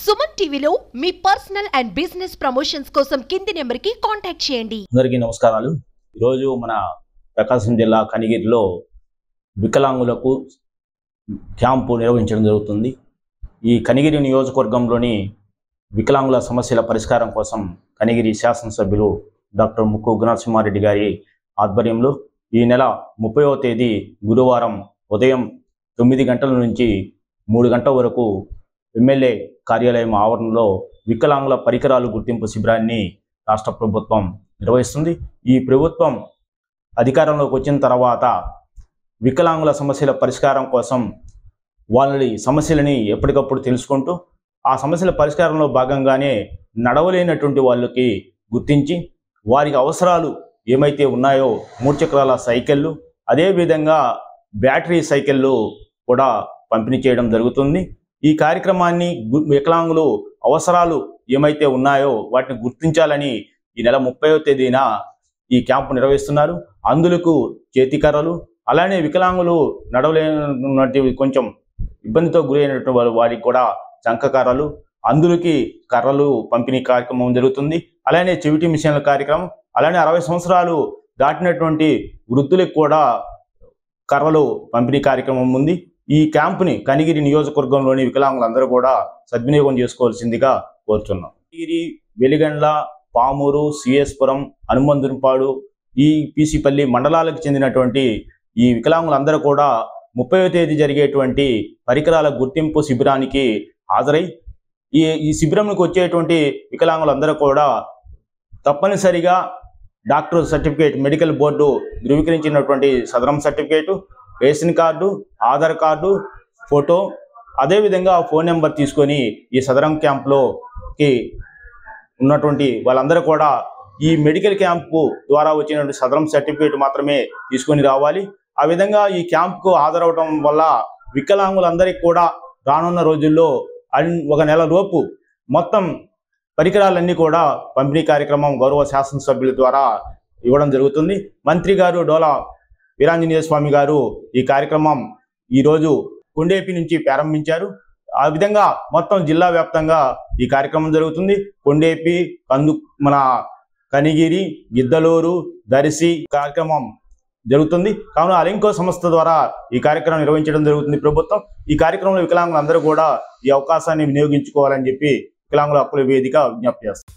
సుమన్ టీవీలో మీ personal and business promotions కోసం కింది నెంబర్కి కాంటాక్ట్ చేయండి. అందరికీ నమస్కారాలు. ఈరోజు మన ప్రకాశం జిల్లా కనిగిరిలో వికలాంగులకు క్యాంపు నిర్వహించడం జరుగుతుంది. ఈ కనిగిరి నియోజకవర్గంలోని వికలాంగుల సమస్యల పరిష్కారం కోసం కనిగిరి శాసనసభ్యులు డాక్టర్ ముక్కు నరసింహారెడ్డి గారి ఆధ్వర్యంలో ఈ నెల 30వ తేదీ గురువారం ఉదయం 9 గంటల నుంచి 3 గంటల వరకు ఎమ్మెల్యే కార్యాలయం ఆవరణలో వికలాంగుల పరికరాలు గుర్తింపు శిబిరాన్ని రాష్ట్ర ప్రభుత్వం నిర్వహిస్తుంది. ఈ ప్రభుత్వం అధికారంలోకి వచ్చిన తర్వాత వికలాంగుల సమస్యల పరిష్కారం కోసం వాళ్ళ సమస్యలని ఎప్పటికప్పుడు తెలుసుకుంటూ ఆ సమస్యల పరిష్కారంలో భాగంగానే నడవలేనటువంటి వాళ్ళకి గుర్తించి వారికి అవసరాలు ఏమైతే ఉన్నాయో 3 చక్రాల సైకిళ్ళు, అదేవిధంగా బ్యాటరీ సైకిళ్ళు కూడా పంపిణీ చేయడం జరుగుతుంది. ఈ కార్యక్రమాన్ని వికలాంగులు అవసరాలు ఏమైతే ఉన్నాయో వాటిని గుర్తించాలని ఈ నెల 30వ తేదీన ఈ క్యాంపు నిర్వహిస్తున్నారు. అందులకు చేతికర్రలు, అలానే వికలాంగులు నడవలేనటువంటి కొంచెం ఇబ్బందితో గురైనటువంటి వారికి కూడా చంకకర్రలు, అందులోకి కర్రలు పంపిణీ కార్యక్రమం జరుగుతుంది. అలానే చెవిటి మిషన్ల కార్యక్రమం, అలానే 60 సంవత్సరాలు దాటినటువంటి వృద్ధులకు కూడా కర్రలు పంపిణీ కార్యక్రమం ఉంది. ఈ క్యాంపుని కనిగిరి నియోజకవర్గంలోని వికలాంగులందరూ కూడా సద్వినియోగం చేసుకోవాల్సిందిగా కోరుతున్నాం. కనిగిరి, వెలిగండ్ల, పామూరు, సిఎస్పురం, హనుమంతునిపాడు, ఈ పీసీపల్లి మండలాలకు చెందినటువంటి ఈ వికలాంగులందరూ కూడా 30వ తేదీ జరిగేటువంటి పరికరాల గుర్తింపు శిబిరానికి హాజరై ఈ శిబిరంకి వచ్చేటువంటి వికలాంగులందరూ కూడా తప్పనిసరిగా డాక్టర్ సర్టిఫికేట్, మెడికల్ బోర్డు ధృవీకరించినటువంటి Sadarem certificate, ration card, Aadhaar card, photo, అదేవిధంగా ఫోన్ నెంబర్ తీసుకొని ఈ సదరం క్యాంప్లోకి ఉన్నటువంటి వాళ్ళందరూ కూడా ఈ మెడికల్ క్యాంపు ద్వారా వచ్చినటువంటి సదరం సర్టిఫికేట్ మాత్రమే తీసుకొని రావాలి. ఆ విధంగా ఈ క్యాంప్కు హాజరవడం వల్ల వికలాంగులందరికీ కూడా రానున్న రోజుల్లో 1 నెల లోపు మొత్తం పరికరాలన్నీ కూడా పంపిణీ కార్యక్రమం గౌరవ శాసనసభ్యుల ద్వారా ఇవ్వడం జరుగుతుంది. మంత్రి గారు డోలా వీరాంజనేయ స్వామి గారు ఈ కార్యక్రమం ఈరోజు కొండేపి నుంచి ప్రారంభించారు. ఆ విధంగా మొత్తం జిల్లా వ్యాప్తంగా ఈ కార్యక్రమం జరుగుతుంది. కొండేపి, మన కనిగిరి, గిద్దలూరు, దర్శి కార్యక్రమం జరుగుతుంది. కావున అలింకో సంస్థ ద్వారా ఈ కార్యక్రమం నిర్వహించడం జరుగుతుంది ప్రభుత్వం. ఈ కార్యక్రమంలో వికలాంగులందరూ కూడా ఈ అవకాశాన్ని వినియోగించుకోవాలని చెప్పి వికలాంగుల హక్కుల వేదిక విజ్ఞప్తి చేస్తారు.